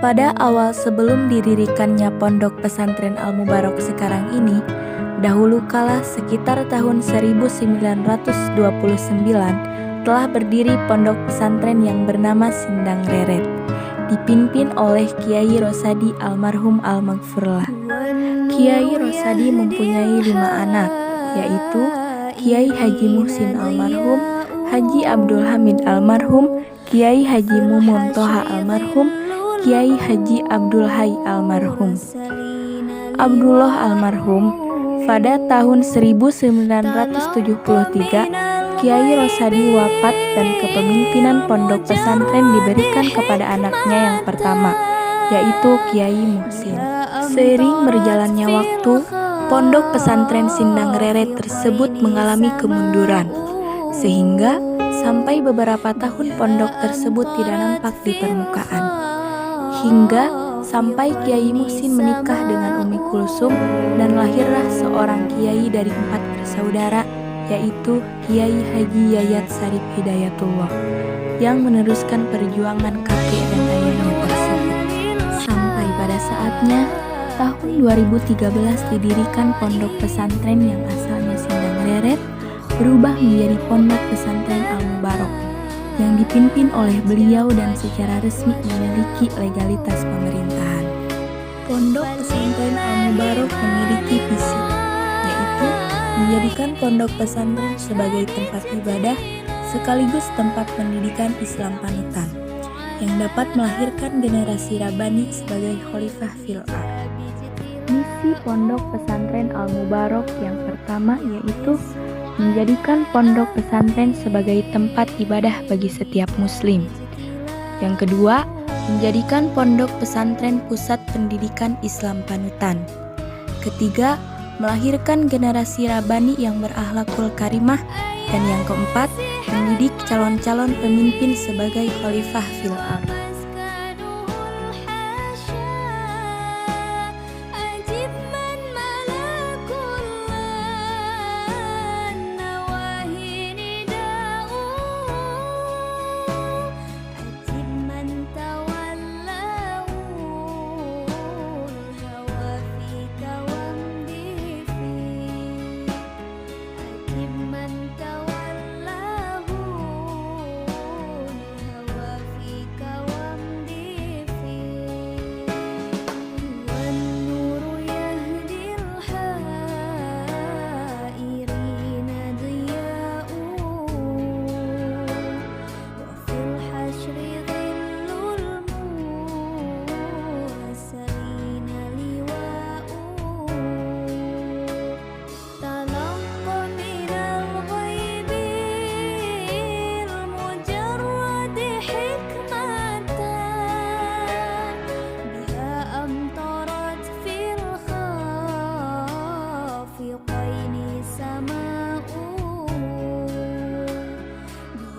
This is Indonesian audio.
Pada awal sebelum didirikannya Pondok Pesantren Al-Mubarak sekarang ini, dahulu kala sekitar tahun 1929 telah berdiri pondok pesantren yang bernama Sindang Reret, dipimpin oleh Kiai Rosadi almarhum al-Maghfurlah. Kiai Rosadi mempunyai 5 anak, yaitu Kiai Haji Muhsin almarhum, Haji Abdul Hamid almarhum, Kiai Haji Mumun Toha almarhum, Kiai Haji Abdul Hai almarhum. Abdullah almarhum, pada tahun 1973 Kiai Rosadi wafat dan kepemimpinan pondok pesantren diberikan kepada anaknya yang pertama, yaitu Kiai Muhsin. Seiring berjalannya waktu, pondok pesantren Sindang Reret tersebut mengalami kemunduran, sehingga sampai beberapa tahun pondok tersebut tidak nampak di permukaan. Hingga sampai Kiai Muhsin menikah dengan Umi Kulsum dan lahirlah seorang kiai dari 4 bersaudara, yaitu Kiai Haji Yayat Sarif Hidayatullah, yang meneruskan perjuangan kakek dan ayahnya tersebut. Sampai pada saatnya, tahun 2013 didirikan pondok pesantren yang asalnya Sindang Reret berubah menjadi Pondok Pesantren Al-Mubarak, yang dipimpin oleh beliau dan secara resmi memiliki legalitas pemerintahan. Pondok Pesantren Al-Mubarak memiliki visi, yaitu menjadikan pondok pesantren sebagai tempat ibadah sekaligus tempat pendidikan Islam panutan yang dapat melahirkan generasi Rabbani sebagai khalifah fil ardh. Misi Pondok Pesantren Al-Mubarak yang pertama yaitu menjadikan pondok pesantren sebagai tempat ibadah bagi setiap muslim. Yang kedua, menjadikan pondok pesantren pusat pendidikan Islam panutan. Ketiga, melahirkan generasi Rabbani yang berakhlakul karimah. Dan yang keempat, mendidik calon-calon pemimpin sebagai khalifah fil ardh.